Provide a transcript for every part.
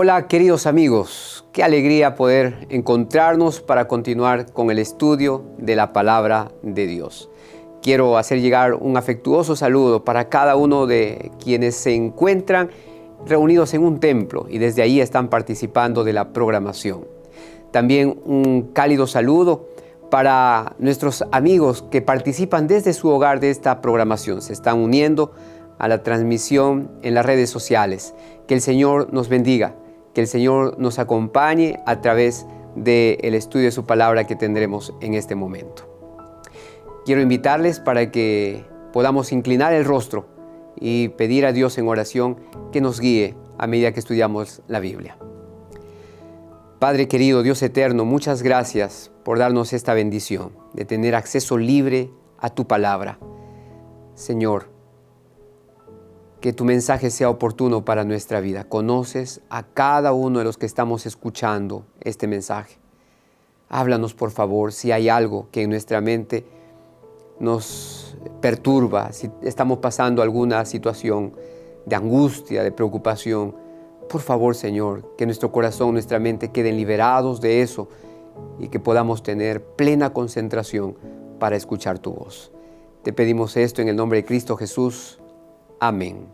Hola queridos amigos, qué alegría poder encontrarnos para continuar con el estudio de la palabra de Dios. Quiero hacer llegar un afectuoso saludo para cada uno de quienes se encuentran reunidos en un templo y desde ahí están participando de la programación. También un cálido saludo para nuestros amigos que participan desde su hogar de esta programación. Se están uniendo a la transmisión en las redes sociales. Que el Señor nos bendiga, que el Señor nos acompañe a través del estudio de su palabra que tendremos en este momento. Quiero invitarles para que podamos inclinar el rostro y pedir a Dios en oración que nos guíe a medida que estudiamos la Biblia. Padre querido, Dios eterno, muchas gracias por darnos esta bendición de tener acceso libre a tu palabra. Señor, que tu mensaje sea oportuno para nuestra vida. Conoces a cada uno de los que estamos escuchando este mensaje. Háblanos, por favor, si hay algo que en nuestra mente nos perturba, si estamos pasando alguna situación de angustia, de preocupación. Por favor, Señor, que nuestro corazón, nuestra mente queden liberados de eso y que podamos tener plena concentración para escuchar tu voz. Te pedimos esto en el nombre de Cristo Jesús. Amén.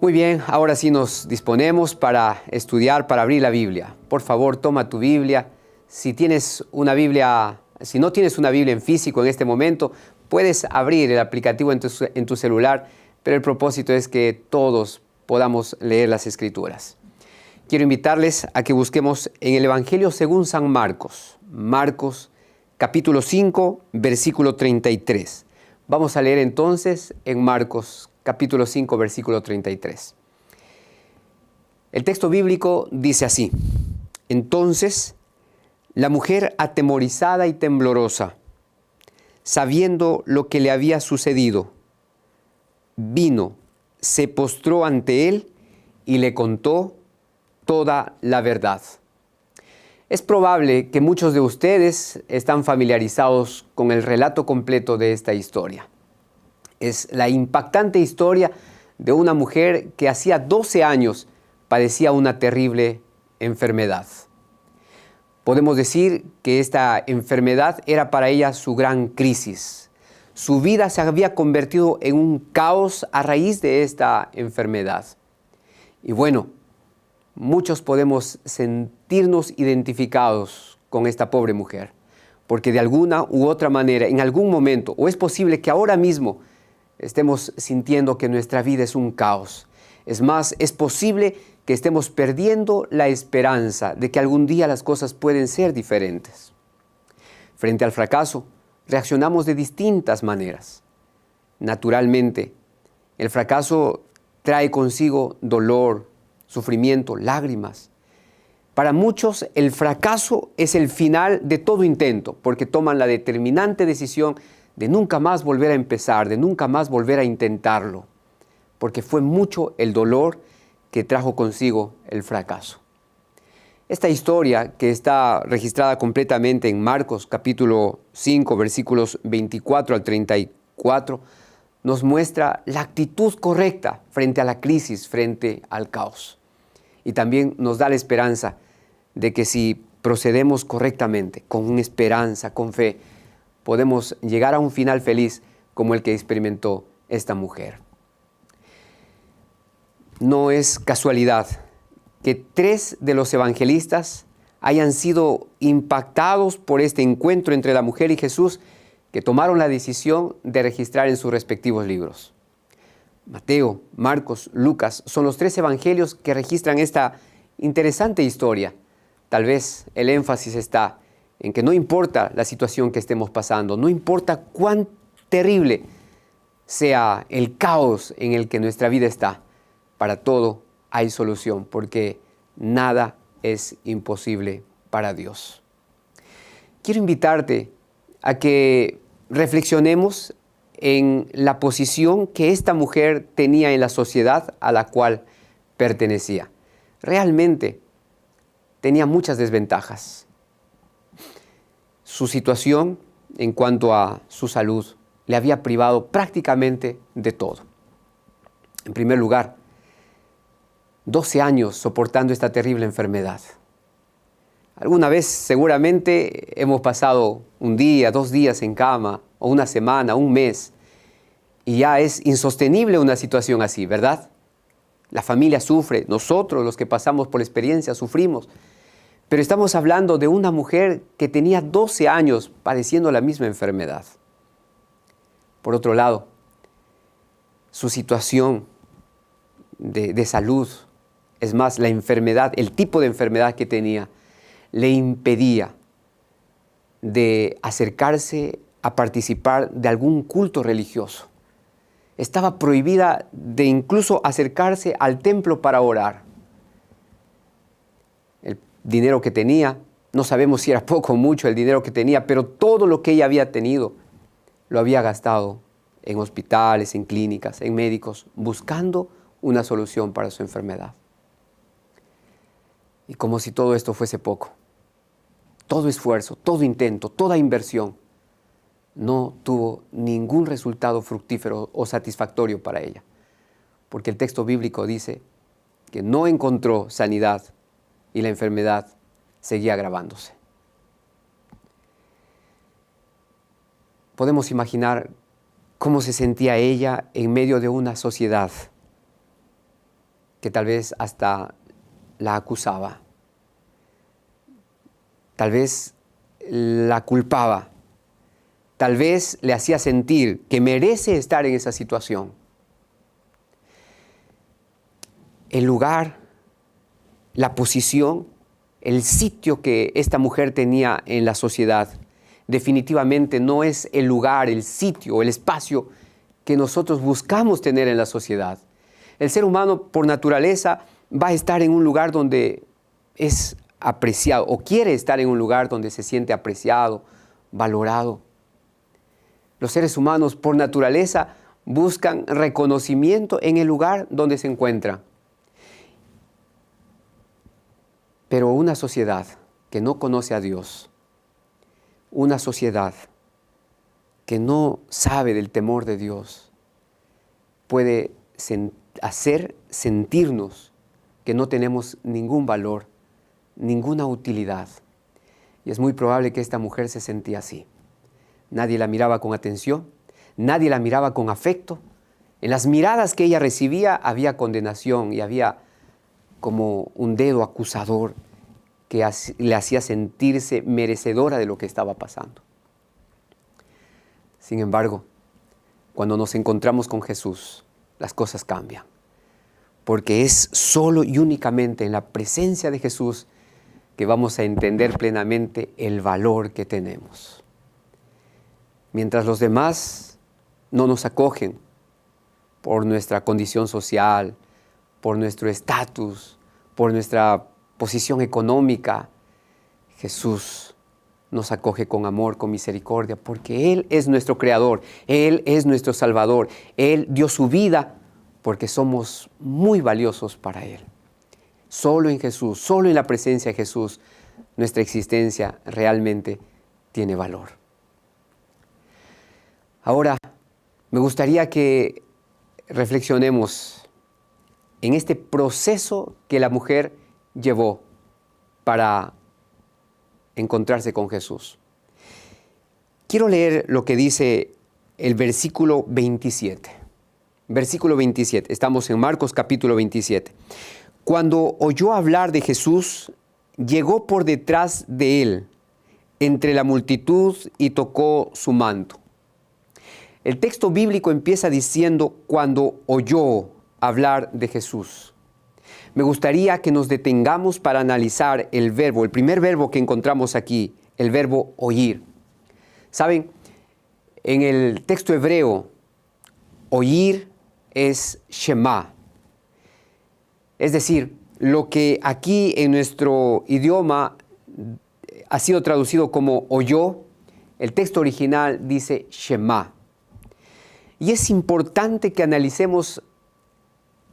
Muy bien, ahora sí nos disponemos para estudiar, para abrir la Biblia. Por favor, toma tu Biblia. Si no tienes una Biblia en físico en este momento, puedes abrir el aplicativo en tu celular, pero el propósito es que todos podamos leer las Escrituras. Quiero invitarles a que busquemos en el Evangelio según San Marcos. Marcos, capítulo 5, versículo 33. Vamos a leer entonces en Marcos capítulo 5, versículo 33. El texto bíblico dice así: Entonces, la mujer atemorizada y temblorosa, sabiendo lo que le había sucedido, vino, se postró ante él y le contó toda la verdad. Es probable que muchos de ustedes están familiarizados con el relato completo de esta historia. Es la impactante historia de una mujer que hacía 12 años padecía una terrible enfermedad. Podemos decir que esta enfermedad era para ella su gran crisis. Su vida se había convertido en un caos a raíz de esta enfermedad. Y bueno, muchos podemos sentirnos identificados con esta pobre mujer, porque de alguna u otra manera, en algún momento, o es posible que ahora mismo estemos sintiendo que nuestra vida es un caos. Es más, es posible que estemos perdiendo la esperanza de que algún día las cosas pueden ser diferentes. Frente al fracaso, reaccionamos de distintas maneras. Naturalmente, el fracaso trae consigo dolor, sufrimiento, lágrimas. Para muchos, el fracaso es el final de todo intento, porque toman la determinante decisión de nunca más volver a empezar, de nunca más volver a intentarlo, porque fue mucho el dolor que trajo consigo el fracaso. Esta historia, que está registrada completamente en Marcos capítulo 5, versículos 24 al 34, nos muestra la actitud correcta frente a la crisis, frente al caos. Y también nos da la esperanza de que si procedemos correctamente, con esperanza, con fe, podemos llegar a un final feliz como el que experimentó esta mujer. No es casualidad que 3 de los evangelistas hayan sido impactados por este encuentro entre la mujer y Jesús, que tomaron la decisión de registrar en sus respectivos libros. Mateo, Marcos, Lucas son los 3 evangelios que registran esta interesante historia. Tal vez el énfasis está en que no importa la situación que estemos pasando, no importa cuán terrible sea el caos en el que nuestra vida está, para todo hay solución, porque nada es imposible para Dios. Quiero invitarte a que reflexionemos en la posición que esta mujer tenía en la sociedad a la cual pertenecía. Realmente tenía muchas desventajas. Su situación en cuanto a su salud le había privado prácticamente de todo. En primer lugar, 12 años soportando esta terrible enfermedad. Alguna vez seguramente hemos pasado un día, 2 días en cama, o una semana, un mes, y ya es insostenible una situación así, ¿verdad? La familia sufre, nosotros los que pasamos por la experiencia sufrimos, pero estamos hablando de una mujer que tenía 12 años padeciendo la misma enfermedad. Por otro lado, su situación de salud, es más, la enfermedad, el tipo de enfermedad que tenía, le impedía de acercarse a participar de algún culto religioso. Estaba prohibida de incluso acercarse al templo para orar. El dinero que tenía, no sabemos si era poco o mucho el dinero que tenía, pero todo lo que ella había tenido lo había gastado en hospitales, en clínicas, en médicos, buscando una solución para su enfermedad. Y como si todo esto fuese poco, todo esfuerzo, todo intento, toda inversión no tuvo ningún resultado fructífero o satisfactorio para ella, porque el texto bíblico dice que no encontró sanidad y la enfermedad seguía agravándose. Podemos imaginar cómo se sentía ella en medio de una sociedad que tal vez hasta la acusaba, tal vez la culpaba, tal vez le hacía sentir que merece estar en esa situación. El lugar, la posición, el sitio que esta mujer tenía en la sociedad definitivamente no es el lugar, el sitio, el espacio que nosotros buscamos tener en la sociedad. El ser humano por naturaleza va a estar en un lugar donde es apreciado o quiere estar en un lugar donde se siente apreciado, valorado. Los seres humanos por naturaleza buscan reconocimiento en el lugar donde se encuentran. Pero una sociedad que no conoce a Dios, una sociedad que no sabe del temor de Dios, puede hacer sentirnos que no tenemos ningún valor, ninguna utilidad. Y es muy probable que esta mujer se sentía así. Nadie la miraba con atención, nadie la miraba con afecto. En las miradas que ella recibía había condenación y había como un dedo acusador que le hacía sentirse merecedora de lo que estaba pasando. Sin embargo, cuando nos encontramos con Jesús, las cosas cambian, porque es solo y únicamente en la presencia de Jesús que vamos a entender plenamente el valor que tenemos. Mientras los demás no nos acogen por nuestra condición social, por nuestro estatus, por nuestra posición económica, Jesús nos acoge con amor, con misericordia, porque Él es nuestro Creador, Él es nuestro Salvador, Él dio su vida porque somos muy valiosos para Él. Solo en Jesús, solo en la presencia de Jesús, nuestra existencia realmente tiene valor. Ahora, me gustaría que reflexionemos en este proceso que la mujer llevó para encontrarse con Jesús. Quiero leer lo que dice el versículo 27. Versículo 27, estamos en Marcos capítulo 27. Cuando oyó hablar de Jesús, llegó por detrás de él, entre la multitud, y tocó su manto. El texto bíblico empieza diciendo cuando oyó hablar de Jesús. Me gustaría que nos detengamos para analizar el verbo, el primer verbo que encontramos aquí, el verbo oír. ¿Saben? En el texto hebreo, oír es Shema. Es decir, lo que aquí en nuestro idioma ha sido traducido como oyó, el texto original dice Shema. Y es importante que analicemos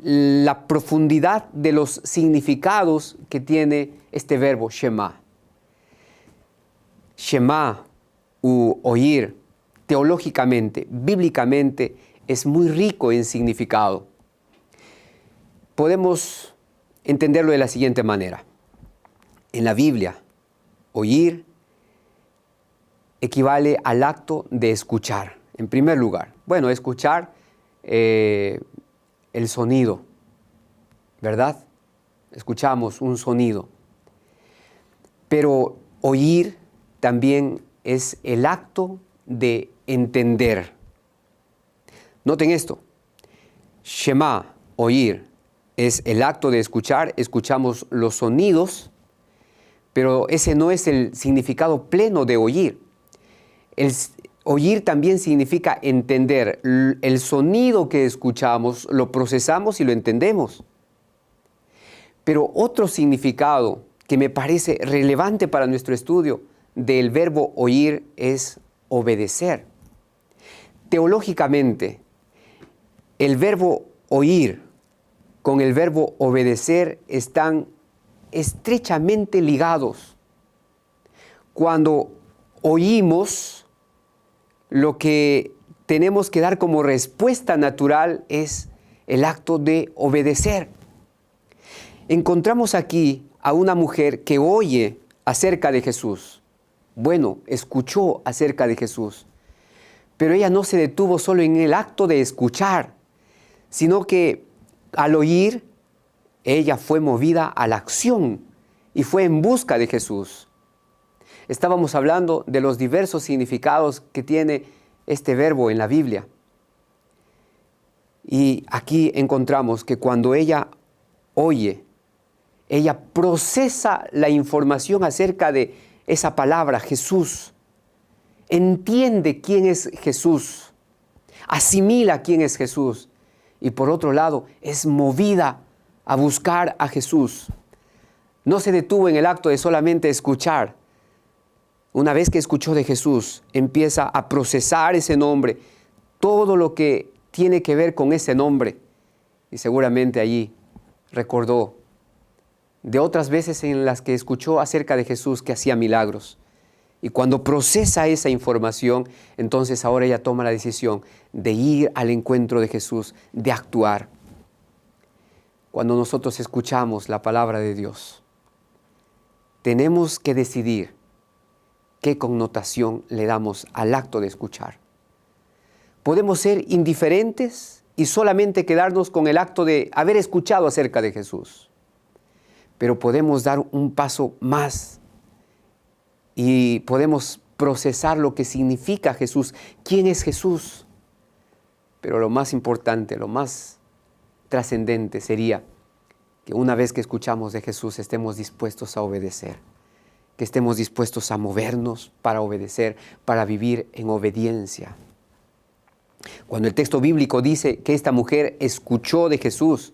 la profundidad de los significados que tiene este verbo Shema. Shema, u oír, teológicamente, bíblicamente, es muy rico en significado. Podemos entenderlo de la siguiente manera. En la Biblia, oír equivale al acto de escuchar, en primer lugar. Bueno, escuchar el sonido, ¿verdad? Escuchamos un sonido. Pero oír también es el acto de entender. Noten esto. Shema, oír, es el acto de escuchar. Escuchamos los sonidos, pero ese no es el significado pleno de oír. Oír también significa entender. El sonido que escuchamos lo procesamos y lo entendemos. Pero otro significado que me parece relevante para nuestro estudio del verbo oír es obedecer. Teológicamente, el verbo oír con el verbo obedecer están estrechamente ligados. Cuando oímos, lo que tenemos que dar como respuesta natural es el acto de obedecer. Encontramos aquí a una mujer que oye acerca de Jesús. Bueno, escuchó acerca de Jesús, pero ella no se detuvo solo en el acto de escuchar, sino que al oír, ella fue movida a la acción y fue en busca de Jesús. Estábamos hablando de los diversos significados que tiene este verbo en la Biblia. Y aquí encontramos que cuando ella oye, ella procesa la información acerca de esa palabra, Jesús. Entiende quién es Jesús. Asimila quién es Jesús. Y por otro lado, es movida a buscar a Jesús. No se detuvo en el acto de solamente escuchar. Una vez que escuchó de Jesús, empieza a procesar ese nombre, todo lo que tiene que ver con ese nombre. Y seguramente allí recordó de otras veces en las que escuchó acerca de Jesús que hacía milagros. Y cuando procesa esa información, entonces ahora ella toma la decisión de ir al encuentro de Jesús, de actuar. Cuando nosotros escuchamos la palabra de Dios, tenemos que decidir qué connotación le damos al acto de escuchar. Podemos ser indiferentes y solamente quedarnos con el acto de haber escuchado acerca de Jesús. Pero podemos dar un paso más y podemos procesar lo que significa Jesús. ¿Quién es Jesús? Pero lo más importante, lo más trascendente sería que una vez que escuchamos de Jesús estemos dispuestos a obedecer, que estemos dispuestos a movernos para obedecer, para vivir en obediencia. Cuando el texto bíblico dice que esta mujer escuchó de Jesús,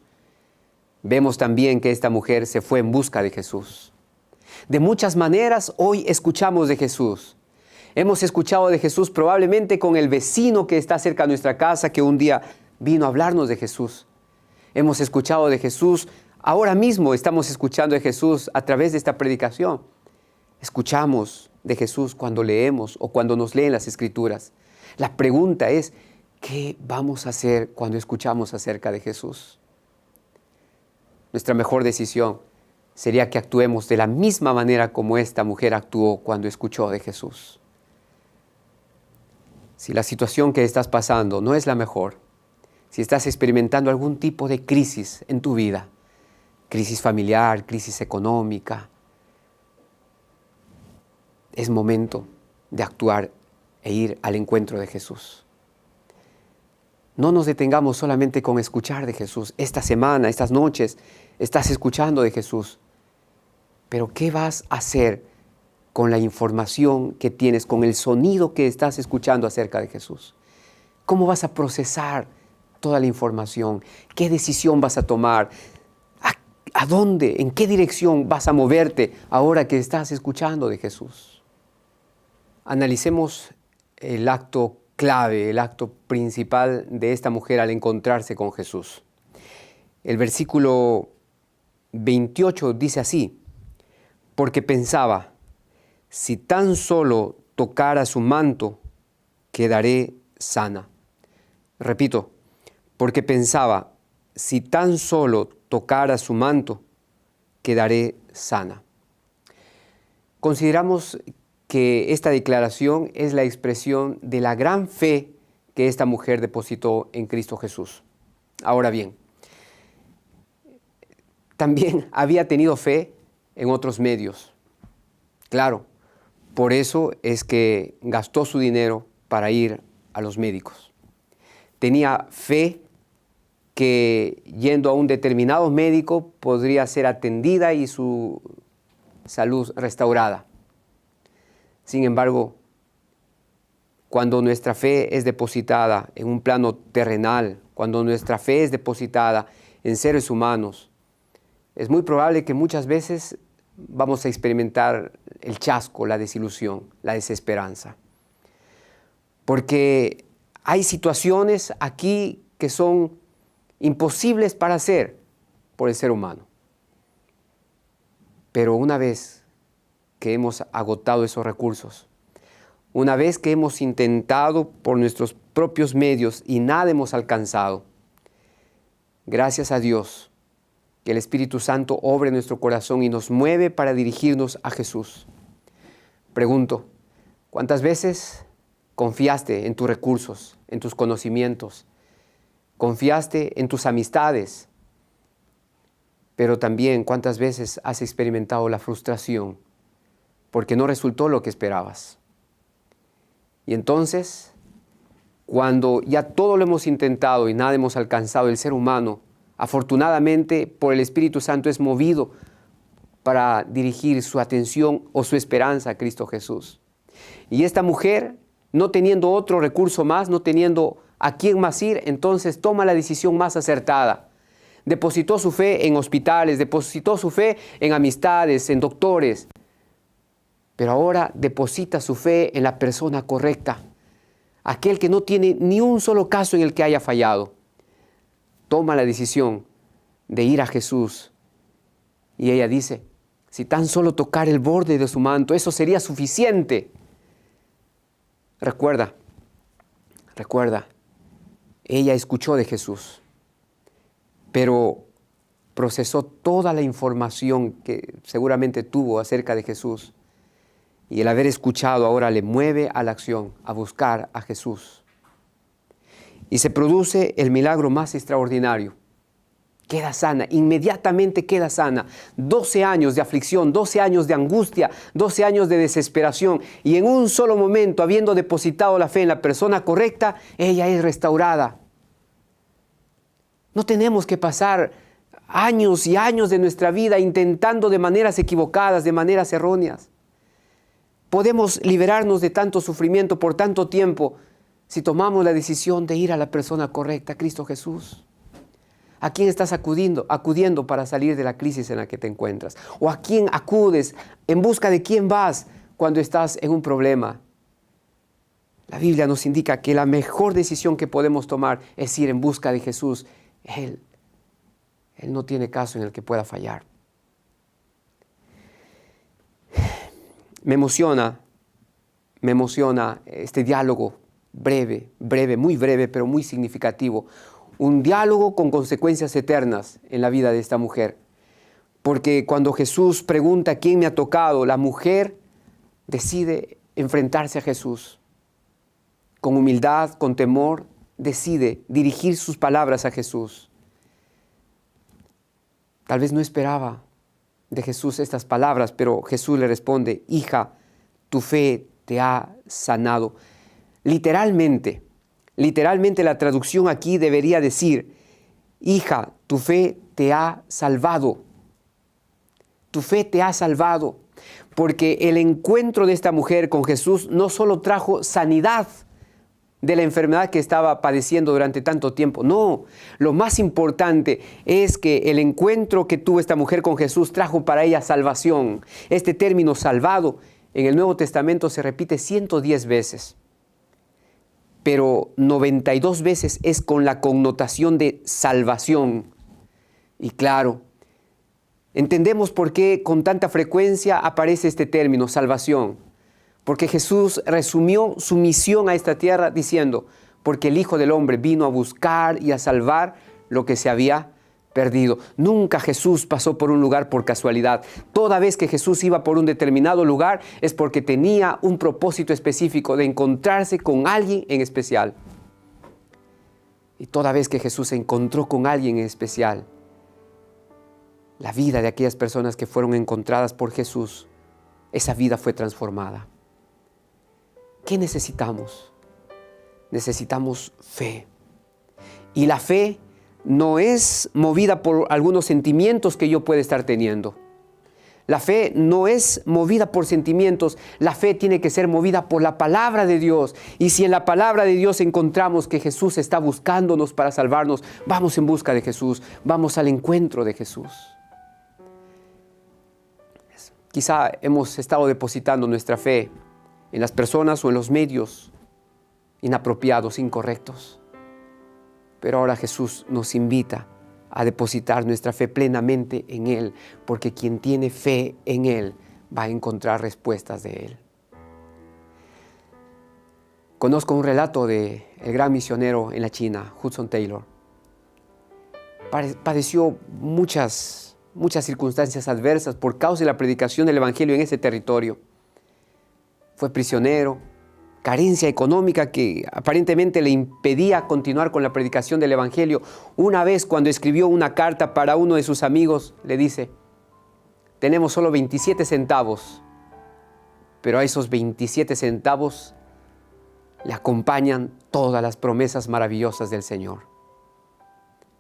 vemos también que esta mujer se fue en busca de Jesús. De muchas maneras hoy escuchamos de Jesús. Hemos escuchado de Jesús probablemente con el vecino que está cerca de nuestra casa, que un día vino a hablarnos de Jesús. Hemos escuchado de Jesús, ahora mismo estamos escuchando de Jesús a través de esta predicación. Escuchamos de Jesús cuando leemos o cuando nos leen las Escrituras. La pregunta es, ¿qué vamos a hacer cuando escuchamos acerca de Jesús? Nuestra mejor decisión sería que actuemos de la misma manera como esta mujer actuó cuando escuchó de Jesús. Si la situación que estás pasando no es la mejor, si estás experimentando algún tipo de crisis en tu vida, crisis familiar, crisis económica, es momento de actuar e ir al encuentro de Jesús. No nos detengamos solamente con escuchar de Jesús. Esta semana, estas noches, estás escuchando de Jesús. Pero ¿qué vas a hacer con la información que tienes, con el sonido que estás escuchando acerca de Jesús? ¿Cómo vas a procesar toda la información? ¿Qué decisión vas a tomar? ¿A dónde? ¿En qué dirección vas a moverte ahora que estás escuchando de Jesús? Analicemos el acto clave, el acto principal de esta mujer al encontrarse con Jesús. El versículo 28 dice así: porque pensaba, si tan solo tocara su manto, quedaré sana. Repito, porque pensaba, si tan solo tocara su manto, quedaré sana. Consideramos que esta declaración es la expresión de la gran fe que esta mujer depositó en Cristo Jesús. Ahora bien, también había tenido fe en otros medios. Claro, por eso es que gastó su dinero para ir a los médicos. Tenía fe que yendo a un determinado médico podría ser atendida y su salud restaurada. Sin embargo, cuando nuestra fe es depositada en un plano terrenal, cuando nuestra fe es depositada en seres humanos, es muy probable que muchas veces vamos a experimentar el chasco, la desilusión, la desesperanza. Porque hay situaciones aquí que son imposibles para hacer por el ser humano. Pero una vez que hemos agotado esos recursos, una vez que hemos intentado por nuestros propios medios y nada hemos alcanzado, gracias a Dios que el Espíritu Santo obre en nuestro corazón y nos mueve para dirigirnos a Jesús. Pregunto, ¿cuántas veces confiaste en tus recursos, en tus conocimientos? Confiaste en tus amistades, pero también cuántas veces has experimentado la frustración porque no resultó lo que esperabas. Y entonces, cuando ya todo lo hemos intentado y nada hemos alcanzado, el ser humano, afortunadamente por el Espíritu Santo es movido para dirigir su atención o su esperanza a Cristo Jesús. Y esta mujer, no teniendo otro recurso más, no teniendo a quién más ir, entonces toma la decisión más acertada. Depositó su fe en hospitales, depositó su fe en amistades, en doctores, pero ahora deposita su fe en la persona correcta, aquel que no tiene ni un solo caso en el que haya fallado. Toma la decisión de ir a Jesús y ella dice, si tan solo tocar el borde de su manto, eso sería suficiente. Recuerda, ella escuchó de Jesús, pero procesó toda la información que seguramente tuvo acerca de Jesús. Y el haber escuchado ahora le mueve a la acción, a buscar a Jesús. Y se produce el milagro más extraordinario. Queda sana, inmediatamente queda sana. 12 años de aflicción, 12 años de angustia, 12 años de desesperación. Y en un solo momento, habiendo depositado la fe en la persona correcta, ella es restaurada. No tenemos que pasar años y años de nuestra vida intentando de maneras equivocadas, de maneras erróneas. Podemos liberarnos de tanto sufrimiento por tanto tiempo si tomamos la decisión de ir a la persona correcta, Cristo Jesús. ¿A quién estás acudiendo para salir de la crisis en la que te encuentras? ¿O a quién acudes? ¿En busca de quién vas cuando estás en un problema? La Biblia nos indica que la mejor decisión que podemos tomar es ir en busca de Jesús. Él no tiene caso en el que pueda fallar. Me emociona este diálogo breve, muy breve, pero muy significativo. Un diálogo con consecuencias eternas en la vida de esta mujer. Porque cuando Jesús pregunta quién me ha tocado, la mujer decide enfrentarse a Jesús. Con humildad, con temor, decide dirigir sus palabras a Jesús. Tal vez no esperaba de Jesús estas palabras, pero Jesús le responde, hija, tu fe te ha sanado. Literalmente la traducción aquí debería decir, hija, tu fe te ha salvado. Tu fe te ha salvado. Porque el encuentro de esta mujer con Jesús no solo trajo sanidad de la enfermedad que estaba padeciendo durante tanto tiempo. No, lo más importante es que el encuentro que tuvo esta mujer con Jesús trajo para ella salvación. Este término salvado en el Nuevo Testamento se repite 110 veces, pero 92 veces es con la connotación de salvación. Y claro, entendemos por qué con tanta frecuencia aparece este término, salvación. Porque Jesús resumió su misión a esta tierra diciendo, porque el Hijo del Hombre vino a buscar y a salvar lo que se había perdido. Nunca Jesús pasó por un lugar por casualidad. Toda vez que Jesús iba por un determinado lugar es porque tenía un propósito específico de encontrarse con alguien en especial. Y toda vez que Jesús se encontró con alguien en especial, la vida de aquellas personas que fueron encontradas por Jesús, esa vida fue transformada. ¿Qué necesitamos? Necesitamos fe. Y la fe no es movida por algunos sentimientos que yo pueda estar teniendo. La fe no es movida por sentimientos. La fe tiene que ser movida por la palabra de Dios. Y si en la palabra de Dios encontramos que Jesús está buscándonos para salvarnos, vamos en busca de Jesús. Vamos al encuentro de Jesús. Quizá hemos estado depositando nuestra fe en las personas o en los medios inapropiados, incorrectos. Pero ahora Jesús nos invita a depositar nuestra fe plenamente en Él, porque quien tiene fe en Él va a encontrar respuestas de Él. Conozco un relato del gran misionero en la China, Hudson Taylor. Padeció muchas circunstancias adversas por causa de la predicación del Evangelio en ese territorio. Fue prisionero, carencia económica que aparentemente le impedía continuar con la predicación del Evangelio. Una vez, cuando escribió una carta para uno de sus amigos, le dice: tenemos solo 27 centavos, pero a esos 27 centavos le acompañan todas las promesas maravillosas del Señor.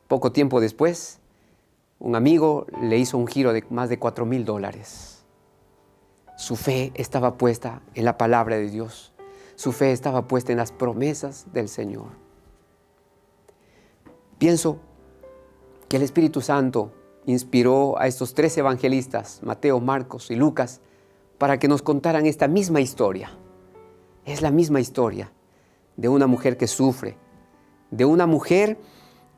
Poco tiempo después, un amigo le hizo un giro de más de $4,000. Su fe estaba puesta en la palabra de Dios. Su fe estaba puesta en las promesas del Señor. Pienso que el Espíritu Santo inspiró a estos 3 evangelistas, Mateo, Marcos y Lucas, para que nos contaran esta misma historia. Es la misma historia de una mujer que sufre, de una mujer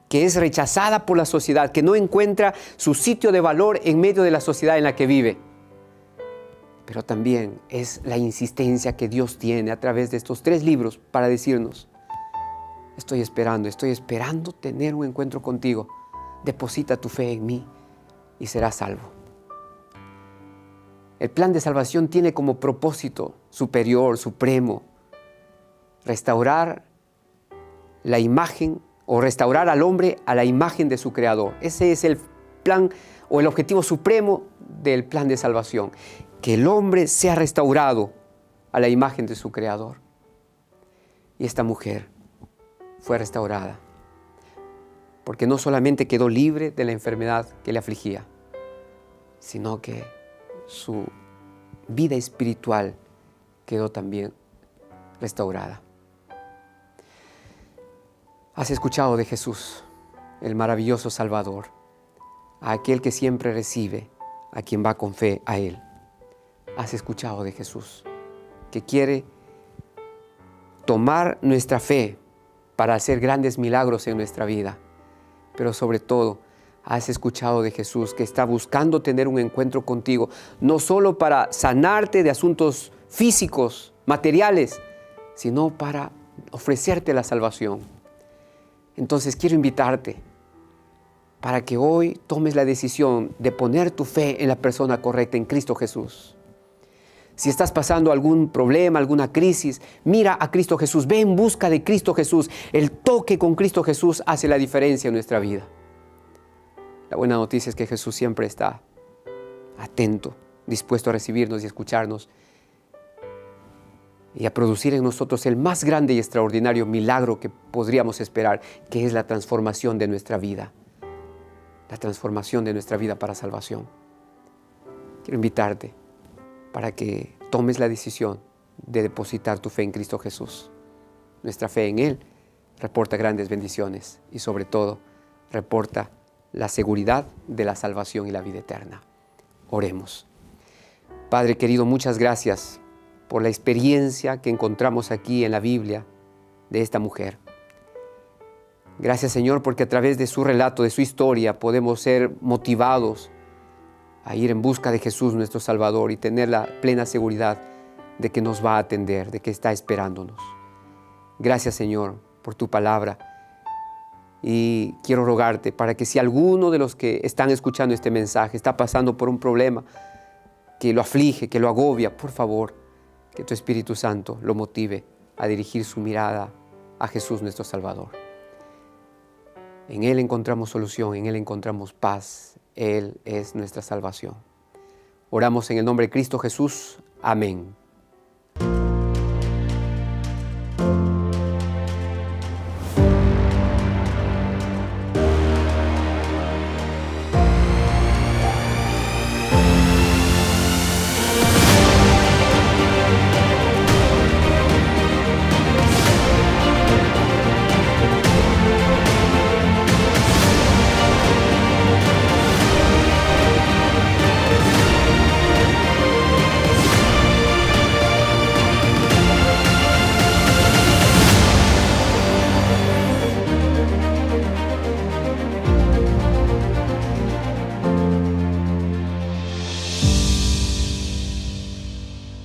que es rechazada por la sociedad, que no encuentra su sitio de valor en medio de la sociedad en la que vive. Pero también es la insistencia que Dios tiene a través de estos 3 libros para decirnos: estoy esperando tener un encuentro contigo. Deposita tu fe en mí y serás salvo. El plan de salvación tiene como propósito superior, supremo, restaurar la imagen o restaurar al hombre a la imagen de su Creador. Ese es el plan o el objetivo supremo del plan de salvación. Que el hombre sea restaurado a la imagen de su Creador. Y esta mujer fue restaurada, porque no solamente quedó libre de la enfermedad que le afligía, sino que su vida espiritual quedó también restaurada. Has escuchado de Jesús, el maravilloso Salvador, a aquel que siempre recibe a quien va con fe a Él. Has escuchado de Jesús, que quiere tomar nuestra fe para hacer grandes milagros en nuestra vida. Pero sobre todo, has escuchado de Jesús, que está buscando tener un encuentro contigo, no solo para sanarte de asuntos físicos, materiales, sino para ofrecerte la salvación. Entonces quiero invitarte para que hoy tomes la decisión de poner tu fe en la persona correcta, en Cristo Jesús. Si estás pasando algún problema, alguna crisis, mira a Cristo Jesús, ve en busca de Cristo Jesús. El toque con Cristo Jesús hace la diferencia en nuestra vida. La buena noticia es que Jesús siempre está atento, dispuesto a recibirnos y escucharnos y a producir en nosotros el más grande y extraordinario milagro que podríamos esperar, que es la transformación de nuestra vida. La transformación de nuestra vida para salvación. Quiero invitarte para que tomes la decisión de depositar tu fe en Cristo Jesús. Nuestra fe en Él reporta grandes bendiciones y sobre todo reporta la seguridad de la salvación y la vida eterna. Oremos. Padre querido, muchas gracias por la experiencia que encontramos aquí en la Biblia de esta mujer. Gracias, Señor, porque a través de su relato, de su historia, podemos ser motivados a ir en busca de Jesús, nuestro Salvador, y tener la plena seguridad de que nos va a atender, de que está esperándonos. Gracias, Señor, por tu palabra, Y quiero rogarte para que si alguno de los que están escuchando este mensaje está pasando por un problema que lo aflige, que lo agobia, por favor, que tu Espíritu Santo lo motive a dirigir su mirada a Jesús nuestro Salvador. En Él encontramos solución, en Él encontramos paz. Él es nuestra salvación. Oramos en el nombre de Cristo Jesús. Amén.